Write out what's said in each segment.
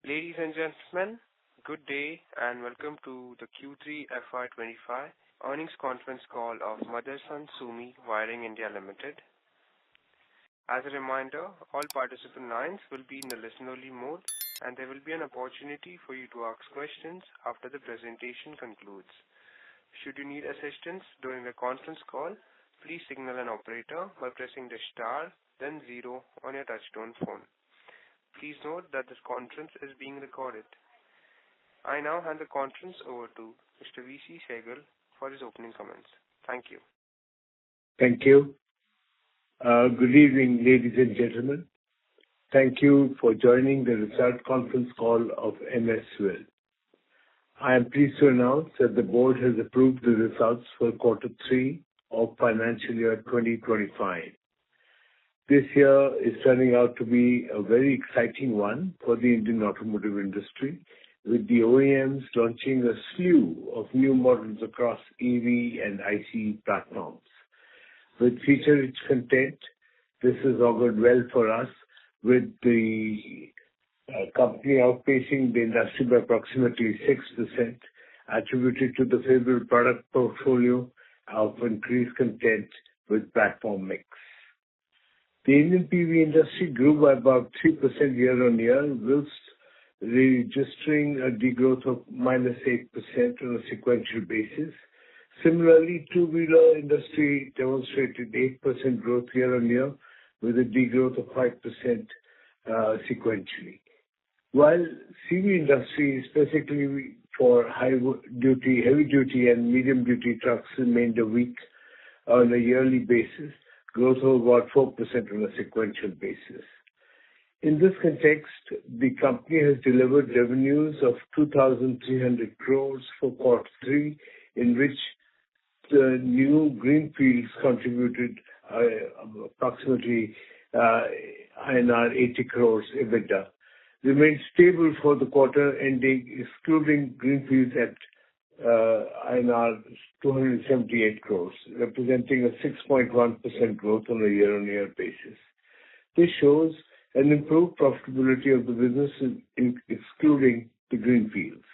Ladies and gentlemen, good day and welcome to the Q3FY25 earnings conference call of Motherson Sumi Wiring India Limited. As a reminder, all participant lines will be in the listen-only mode and there will be an opportunity for you to ask questions after the presentation concludes. Should you need assistance during the conference call, please signal an operator by pressing the star, then 0 on your touchtone phone. Please note that this conference is being recorded. I now hand the conference over to Mr. V.C. Sehgal for his opening comments. Thank you. Thank you. Good evening, ladies and gentlemen. Thank you for joining the result conference call of MSWIL. I am pleased to announce that the board has approved the results for Q3 of financial year 2025. This year is turning out to be a very exciting one for the Indian automotive industry, with the OEMs launching a slew of new models across EV and ICE platforms. With feature-rich content, this has augured well for us, with the company outpacing the industry by approximately 6%, attributed to the favorable product portfolio of increased content with platform mix. The Indian PV industry grew by about 3% year-on-year, whilst registering a degrowth of -8% on a sequential basis. Similarly, two-wheeler industry demonstrated 8% growth year-on-year, with a degrowth of 5% sequentially. While CV industry, specifically for heavy-duty and medium-duty trucks, remained weak on a yearly basis, growth of about 4% on a sequential basis. In this context, the company has delivered revenues of 2,300 crores for Q3, in which the new greenfields contributed approximately INR 80 crores EBITDA. Remained stable for the quarter ending, excluding greenfields at INR 278 crores, representing a 6.1% growth on a year-on-year basis. This shows an improved profitability of the business excluding the greenfields.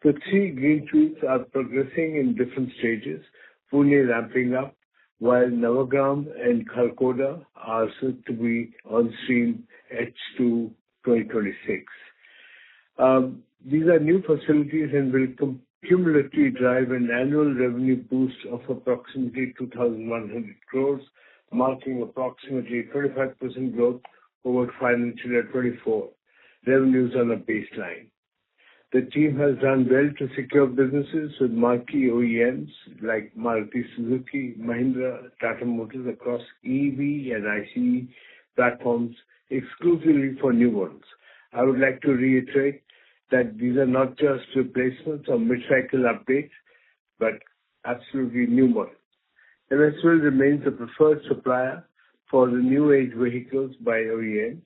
The 3 greenfields are progressing in different stages, Pune ramping up, while Navagram and Kharkhoda are said to be on stream H2 2026. These are new facilities and will cumulatively drive an annual revenue boost of approximately 2,100 crores, marking approximately 25% growth over financial year 24 revenues on a baseline. The team has done well to secure businesses with marquee OEMs like Maruti Suzuki, Mahindra, Tata Motors across EV and ICE platforms exclusively for new models. I would like to reiterate that these are not just replacements or mid-cycle updates, but absolutely new models. MSWIL remains the preferred supplier for the new age vehicles by OEMs.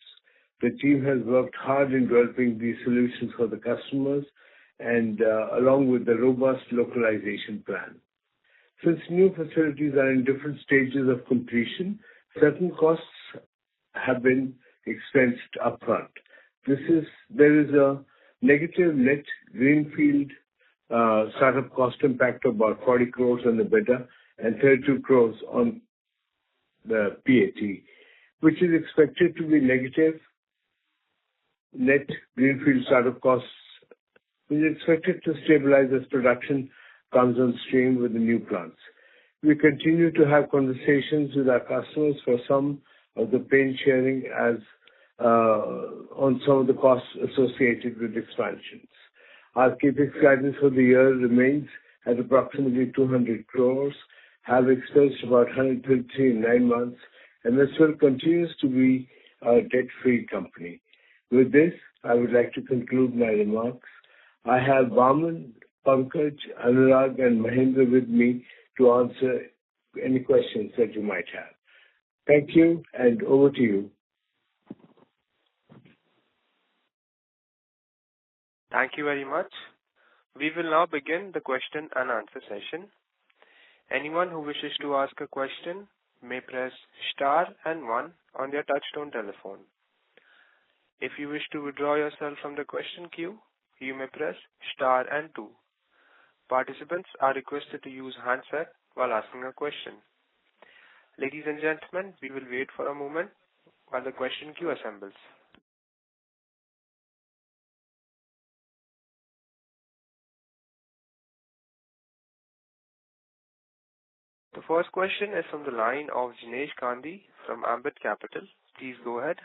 The team has worked hard in developing these solutions for the customers and along with the robust localization plan. Since new facilities are in different stages of completion, certain costs have been expensed upfront. There is a negative net greenfield startup cost impact of about 40 crores on the EBITDA and 32 crores on the PAT, which is expected to be negative. Net greenfield startup costs is expected to stabilize as production comes on stream with the new plants. We continue to have conversations with our customers for some of the pain sharing as on some of the costs associated with expansions. Our CapEx guidance for the year remains at approximately 200 crores, have expensed about 153 in 9 months, and MSWIL continues to be a debt-free company. With this, I would like to conclude my remarks. I have Vaman, Pankaj, Anurag, and Mahendra with me to answer any questions that you might have. Thank you, and over to you. Thank you very much. We will now begin the question and answer session. Anyone who wishes to ask a question may press star and 1 on their touchtone telephone. If you wish to withdraw yourself from the question queue, you may press star and 2. Participants are requested to use handset while asking a question. Ladies and gentlemen, we will wait for a moment while the question queue assembles. The first question is from the line of Jinesh Gandhi from Ambit Capital. Please go ahead.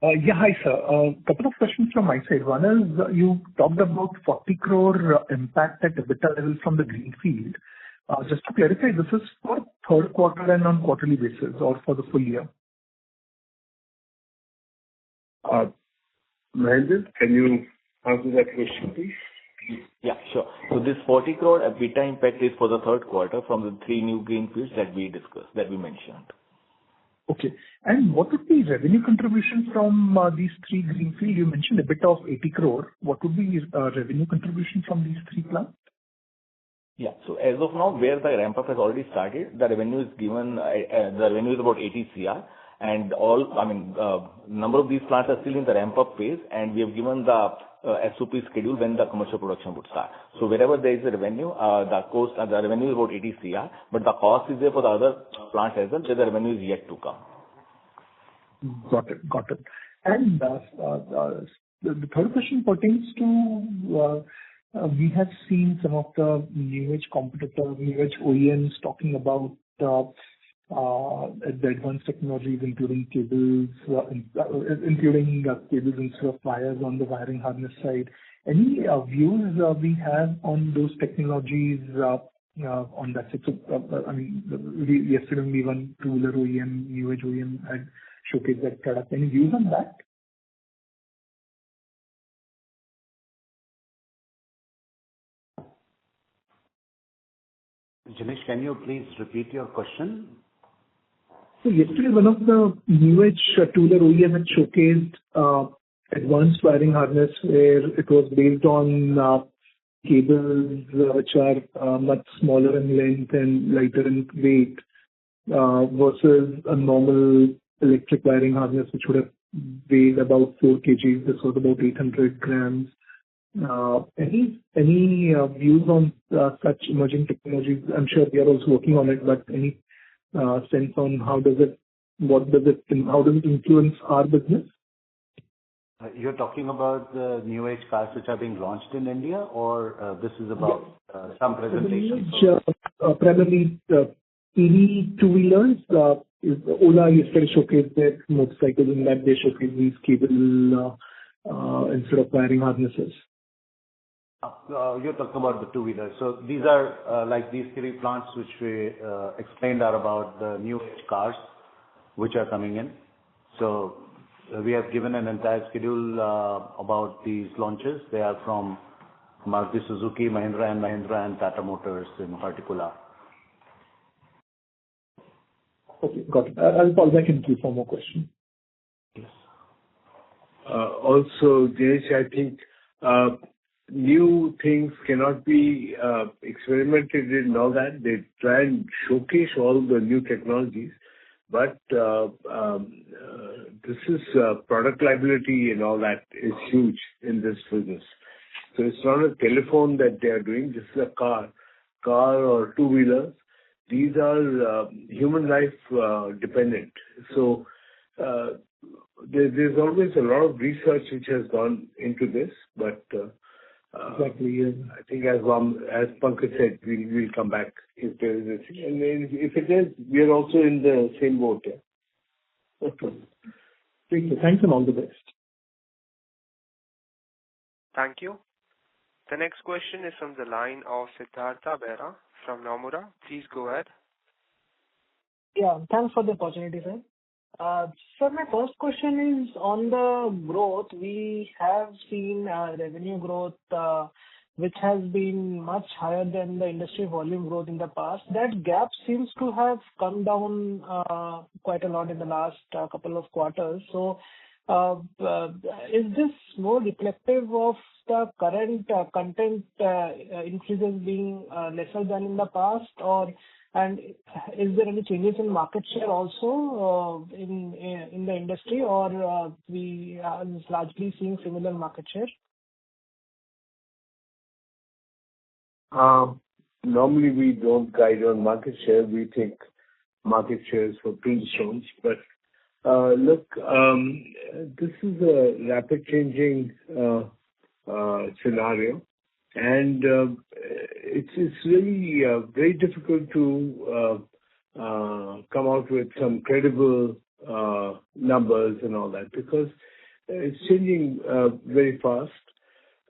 Yeah, hi, sir. A couple of questions from my side. One is, you talked about 40 crore impact at EBITDA level from the greenfield. Just to clarify, this is for third quarter and on quarterly basis or for the full year? Mahendra, can you answer that question, please? Yeah, sure. So this 40 crore EBITDA impact is for the third quarter from the 3 new greenfields that we discussed, that we mentioned. Okay. And what would be revenue contribution from these 3 greenfield? You mentioned EBITDA of 80 crore. What would be revenue contribution from these 3 plants? Yeah. So as of now, where the ramp-up has already started, the revenue is given, the revenue is about 80 CR, and number of these plants are still in the ramp-up phase, and we have given the SOP schedule when the commercial production would start. So wherever there is a revenue, the revenue is about 80 CR, but the cost is there for the other plants as well, so the revenue is yet to come. Got it. And the third question pertains to we have seen some of the new age competitors, new age OEMs talking about the advanced technologies, including cables, instead of wires on the wiring harness side. Any views we have on those technologies on that side? So, yesterday only one two-wheeler OEM, new age OEM had showcased that product. Any views on that? Jinesh, can you please repeat your question? So yesterday, one of the new age two-wheeler OEM had showcased advanced wiring harness where it was based on cables which are much smaller in length and lighter in weight versus a normal electric wiring harness which would have weighed about 4 kg. This was about 800 grams. Any views on such emerging technologies? I'm sure we are also working on it, but any sense on how does it influence our business? You're talking about the new age cars which are being launched in India, or this is about some presentation? Primarily EV two-wheelers. Ola yesterday showcased their motorcycles, and that they showcased these cable instead of wiring harnesses. You're talking about the two-wheelers. So these are like these 3 plants which we explained are about the new age cars which are coming in. So we have given an entire schedule about these launches. They are from Maruti Suzuki, Mahindra and Tata Motors in particular. Okay, got it. I'll call back in queue for more questions. Yes. Also, Dinesh, I think new things cannot be experimented in all that. They try and showcase all the new technologies, but this is product liability and all that is huge in this business. So it's not a telephone that they are doing. This is a car or two-wheelers. These are human life dependent. So there's always a lot of research which has gone into this, but Exactly. Yeah. I think as Pankaj said, we'll come back if there is anything. And then if it is, we are also in the same boat. Yeah. Okay. Thank you. Thanks and all the best. Thank you. The next question is from the line of Siddhartha Bera from Nomura. Please go ahead. Yeah, thanks for the opportunity, sir. So my first question is on the growth. We have seen revenue growth which has been much higher than the industry volume growth in the past. That gap seems to have come down quite a lot in the last couple of quarters. So is this more reflective of the current content increases being lesser than in the past, or And is there any changes in market share also in the industry, or we are largely seeing similar market share? Normally, we don't guide on market share. We think market shares for greenstones. But look, this is a rapid changing scenario, and it's really very difficult to come out with some credible numbers and all that, because it's changing very fast.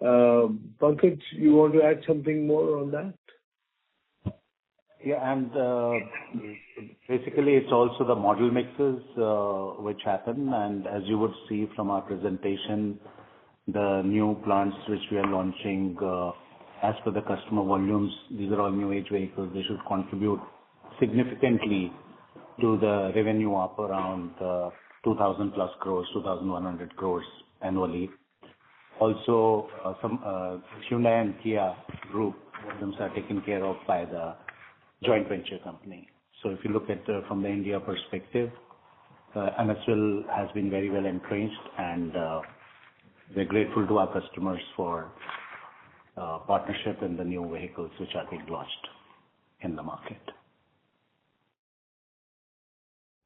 Pankaj, you want to add something more on that? Yeah, and basically it's also the model mixes which happen, and as you would see from our presentation, the new plants which we are launching, as per the customer volumes, these are all new age vehicles. They should contribute significantly to the revenue up around 2,000 plus crores, 2,100 crores annually. Also, some Hyundai and Kia group volumes are taken care of by the joint venture company. So if you look at from the India perspective, MSWIL has been very well entrenched, and we're grateful to our customers for partnership in the new vehicles which are being launched in the market.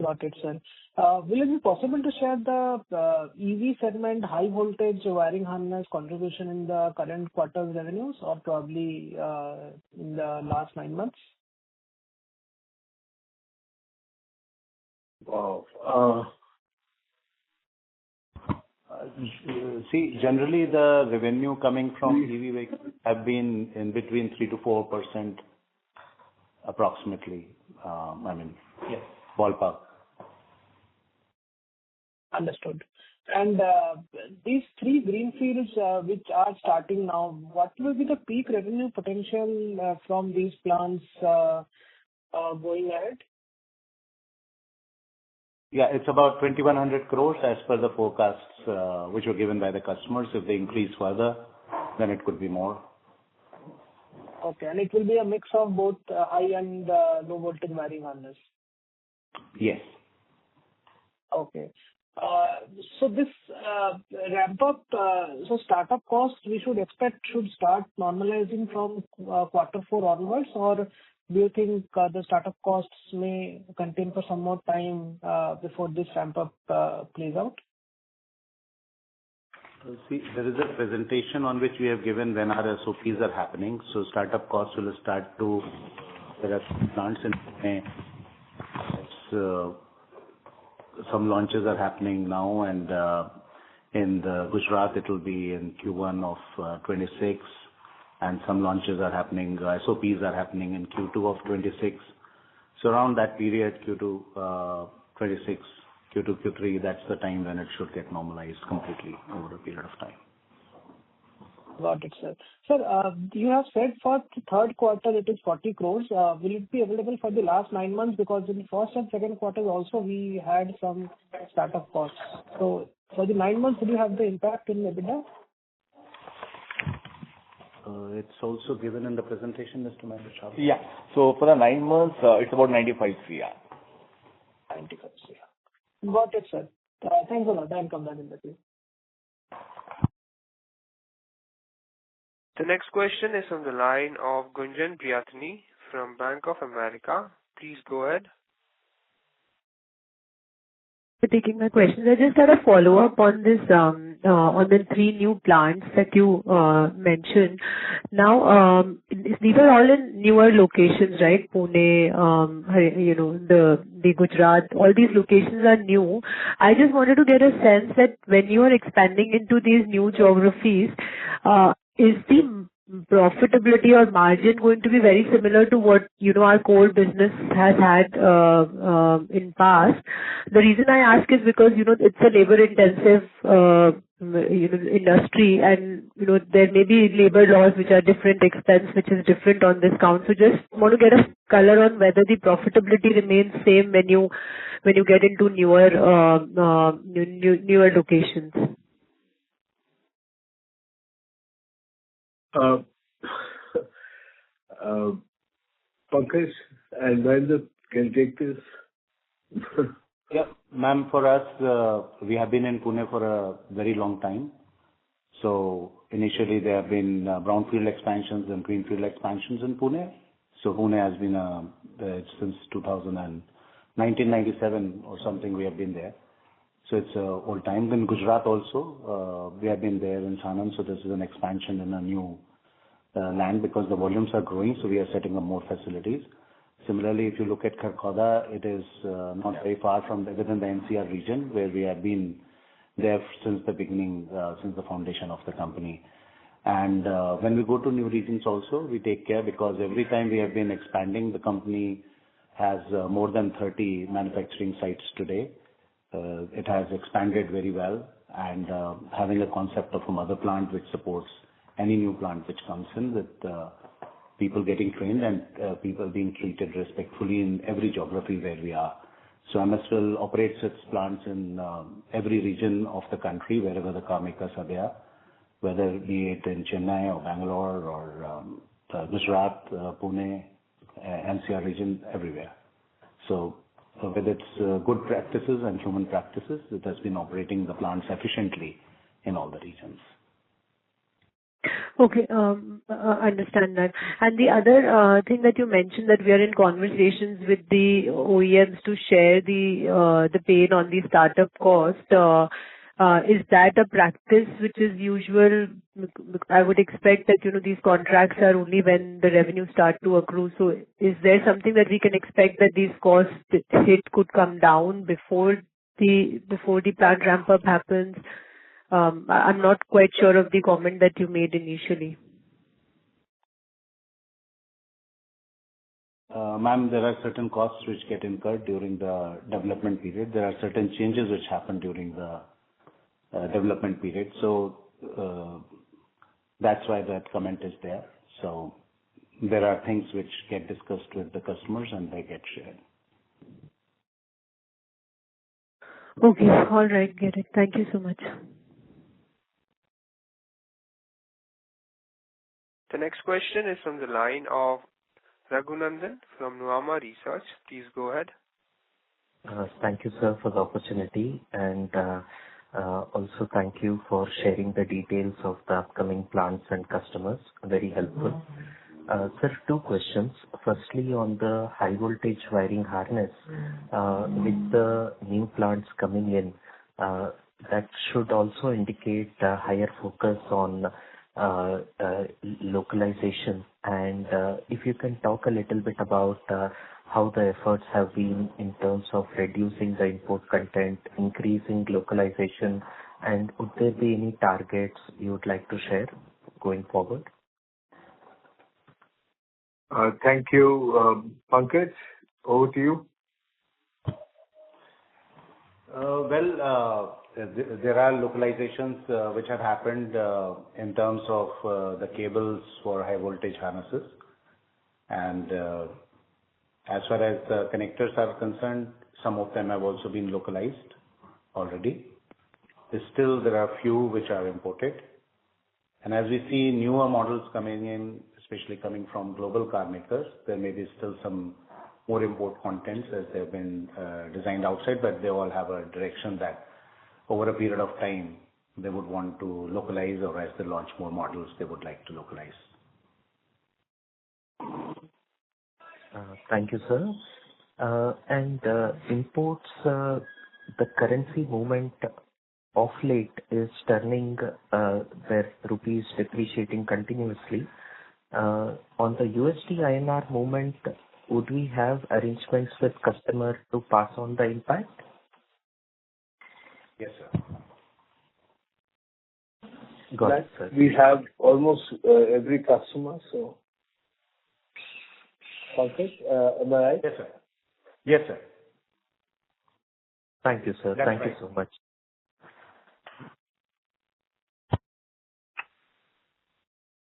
Got it, sir. Will it be possible to share the EV segment high voltage wiring harness contribution in the current quarter's revenues, or probably in the last 9 months? Wow. See, generally the revenue coming from EV vehicles have been in between 3 to 4% approximately. Yes, ballpark. Understood. And these 3 greenfields which are starting now, what will be the peak revenue potential from these plants going ahead? Yeah, it's about 2,100 crores as per the forecasts which were given by the customers. If they increase further, then it could be more. Okay, and it will be a mix of both high and low voltage wiring harness? Yes. Okay. So this ramp up, so startup costs we should expect should start normalizing from quarter 4 onwards, or do you think the startup costs may continue for some more time before this ramp up plays out? See, there is a presentation on which we have given when our SOPs are happening. So startup costs will start to, there are some plants in Pune. Some launches are happening now, and in the Gujarat it will be in Q1 of 26, and some launches are happening, SOPs are happening in Q2 of 26. So around that period, Q2 26, Q2, Q3, that's the time when it should get normalized completely over a period of time. Got it, sir. Sir, you have said for the third quarter it is 40 crores. Will it be available for the last 9 months? Because in the first and second quarters also we had some startup costs. So for the 9 months, will you have the impact in EBITDA? It's also given in the presentation, Mr. Mahesh. Yeah. So for the 9 months, it's about 95 CR. 95 CR. Got it, sir. Thanks a lot. I'll come back in the queue. The next question is on the line of Gunjan Priyatni from Bank of America. Please go ahead. For taking my questions. I just had a follow-up on this, on the 3 new plants that you mentioned. Now, these are all in newer locations, right? Pune, the Gujarat, all these locations are new. I just wanted to get a sense that when you are expanding into these new geographies, is the profitability or margin going to be very similar to what, our core business has had in past? The reason I ask is because, it's a labor-intensive, industry, and, there may be labor laws which are different, expense which is different on this count. So just want to get a color on whether the profitability remains same when you get into newer locations. Pankaj and Mahendra can take this. Yeah, ma'am, for us, we have been in Pune for a very long time. So initially there have been brownfield expansions and greenfield expansions in Pune. So Pune has been since 1997 or something we have been there. So it's old time. Then Gujarat also, we have been there in Sanand. So this is an expansion in a new land because the volumes are growing. So we are setting up more facilities. Similarly, if you look at Kharkhoda, it is not very far from within the NCR region where we have been there since the beginning, since the foundation of the company. And when we go to new regions also, we take care because every time we have been expanding, the company has more than 30 manufacturing sites today. It has expanded very well and having a concept of a mother plant which supports any new plant which comes in with people getting trained and people being treated respectfully in every geography where we are. So MSWIL operates its plants in every region of the country wherever the car makers are there, whether be it in Chennai or Bangalore or Gujarat, Pune, NCR region, everywhere. So with its good practices and human practices, it has been operating the plants efficiently in all the regions. Okay, understand that. And the other thing that you mentioned that we are in conversations with the OEMs to share the pain on the startup cost. Is that a practice which is usual? I would expect that, these contracts are only when the revenue start to accrue. So is there something that we can expect that these costs hit could come down before the plant ramp up happens? I'm not quite sure of the comment that you made initially. Ma'am, there are certain costs which get incurred during the development period. There are certain changes which happen during the development period. So that's why that comment is there. So there are things which get discussed with the customers and they get shared. Okay, all right, get it. Thank you so much. The next question is from the line of Raghunandan from Nuama Research. Please go ahead. Thank you, sir, for the opportunity, and also thank you for sharing the details of the upcoming plants and customers. Very helpful. Sir, two questions. Firstly, on the high voltage wiring harness, with the new plants coming in, that should also indicate a higher focus on localization. And if you can talk a little bit about how the efforts have been in terms of reducing the import content, increasing localization, and would there be any targets you would like to share going forward? Thank you. Pankaj, over to you. There are localizations which have happened in terms of the cables for high voltage harnesses. And as far as the connectors are concerned, some of them have also been localized already. Still, there are few which are imported. And as we see newer models coming in, especially coming from global car makers, there may be still some more import contents as they've been designed outside, but they all have a direction that over a period of time they would want to localize, or as they launch more models, they would like to localize. Thank you, sir. And imports, the currency movement of late is turning where rupee is depreciating continuously. On the USD INR movement, would we have arrangements with customer to pass on the impact? Yes, sir. Got it, sir. We have almost every customer, so. Pankaj, am I right? Yes, sir. Yes, sir. Thank you, sir. That's Thank right. you so much.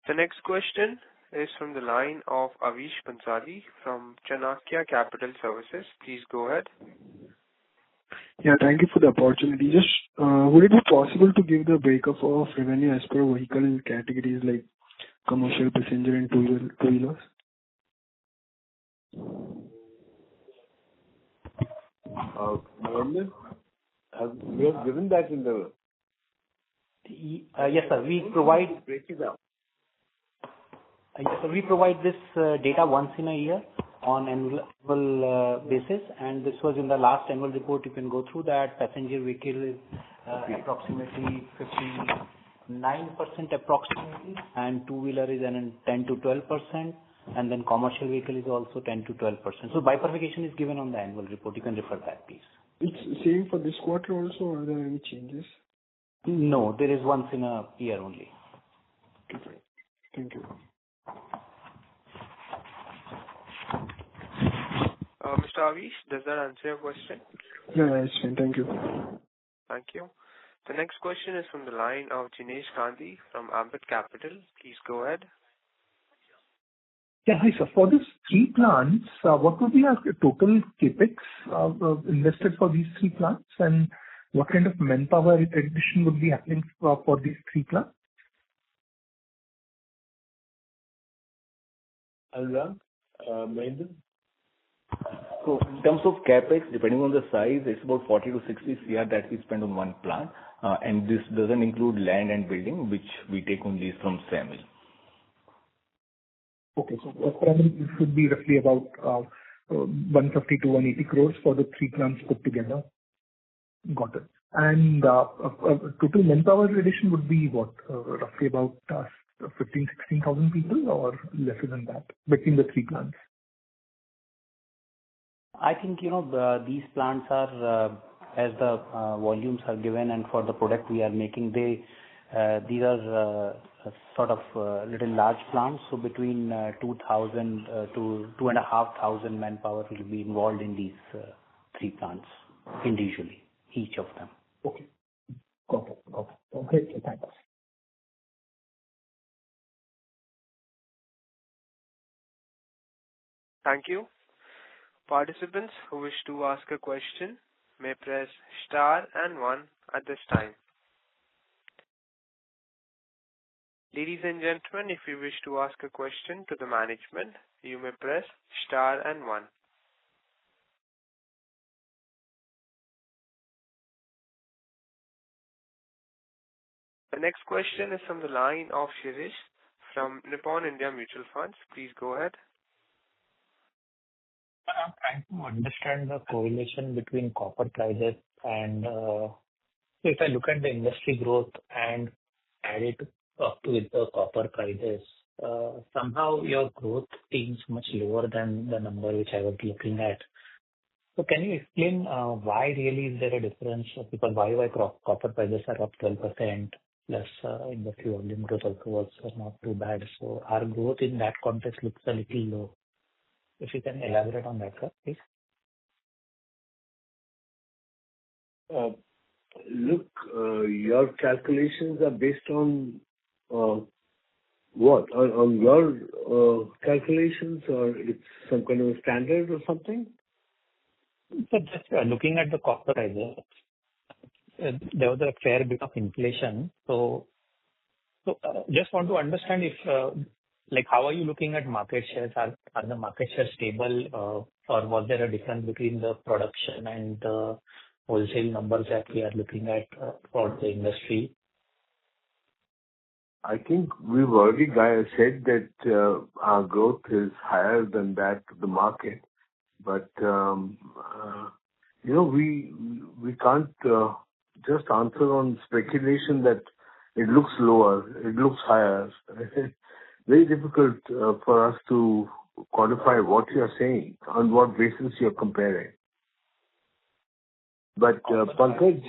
The next question is from the line of Avish Pansali from Chanakya Capital Services. Please go ahead. Yeah, thank you for the opportunity. Just would it be possible to give the breakup of revenue as per vehicle categories like commercial, passenger, and two-wheelers? Narendra, we have given that in the... Yes, sir. We provide... Break it down. Yes, sir. We provide this data once in a year on annual basis, and this was in the last annual report. You can go through that. Passenger vehicle is approximately 59% approximately, and two-wheeler is an 10 to 12%, and then commercial vehicle is also 10 to 12%. So bifurcation is given on the annual report. You can refer that, please. It's same for this quarter also, or are there any changes? No, there is once in a year only. Okay, fine. Thank you. Mr. Avish, does that answer your question? Yeah, it's fine. Thank you. Thank you. The next question is from the line of Jinesh Gandhi from Ambit Capital. Please go ahead. Yeah, hi, sir. For these 3 plants, what would be our total CapEx invested for these 3 plants, and what kind of manpower addition would be happening for these 3 plants? Anurag, Mahendra? So in terms of capex, depending on the size, it's about 40 to 60 CR that we spend on one plant, and this doesn't include land and building, which we take only from SAMIL. Okay, so primarily it should be roughly about 150 to 180 crores for the 3 plants put together. Got it. And total manpower addition would be what? Roughly about 16,000 people, or lesser than that between the 3 plants? I think, these plants are, as the volumes are given and for the product we are making, these are sort of little large plants. So between 2,000 to 2,500 manpower will be involved in these 3 plants individually, each of them. Okay. Got it. Okay, thanks. Thank you. Participants who wish to ask a question may press star and 1 at this time. Ladies and gentlemen, if you wish to ask a question to the management, you may press star and 1. The next question is from the line of Shirish from Nippon India Mutual Funds. Please go ahead. I'm trying to understand the correlation between copper prices and so if I look at the industry growth and add it up with the copper prices, somehow your growth seems much lower than the number which I was looking at. So can you explain why really is there a difference? Because why copper prices are up 12%, plus industry volume growth also was not too bad. So our growth in that context looks a little low. If you can elaborate on that, sir, please. Look, your calculations are based on what? On your calculations, or it's some kind of a standard or something? So just looking at the copper prices, there was a fair bit of inflation. So just want to understand if how are you looking at market shares? Are the market shares stable, or was there a difference between the production and the wholesale numbers that we are looking at for the industry? I think we've already said that our growth is higher than that of the market, but we can't just answer on speculation that it looks lower, it looks higher. Very difficult for us to quantify what you're saying, on what basis you're comparing. But Pankaj...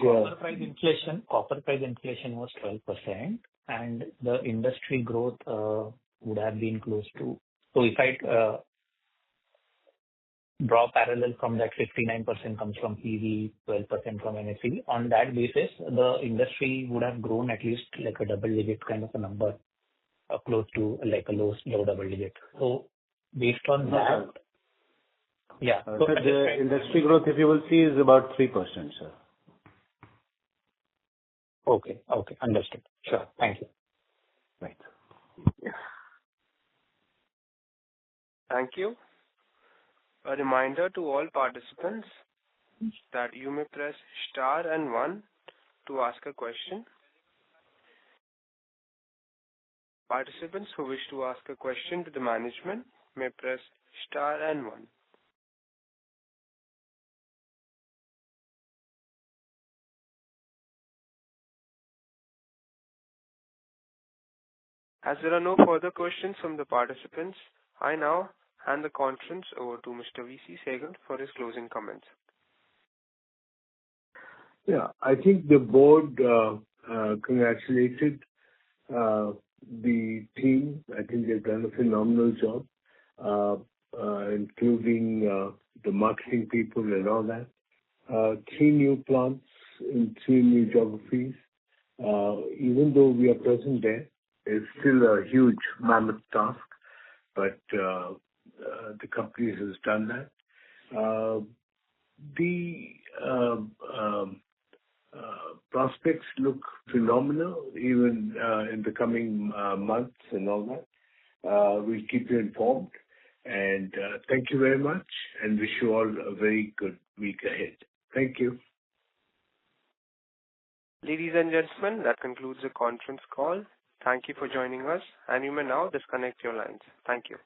Copper price inflation was 12%, and the industry growth would have been close to... So if I draw parallel from that, 59% comes from PV, 12% from NSE. On that basis, the industry would have grown at least like a double-digit kind of a number, close to like a low double digit. So based on that, yeah. So the industry growth, if you will see, is about 3%, sir. Okay, understood. Sure, thank you. Right. Thank you. A reminder to all participants that you may press star and one to ask a question. Participants who wish to ask a question to the management may press star and one. As there are no further questions from the participants, I now hand the conference over to Mr. V.C. Sehgal for his closing comments. Yeah, I think the board congratulated the team. I think they've done a phenomenal job, including the marketing people and all that. 3 new plants in 3 new geographies. Even though we are present there, it's still a huge mammoth task, but the company has done that. The prospects look phenomenal even in the coming months and all that. We'll keep you informed. And thank you very much and wish you all a very good week ahead. Thank you. Ladies and gentlemen, that concludes the conference call. Thank you for joining us, and you may now disconnect your lines. Thank you.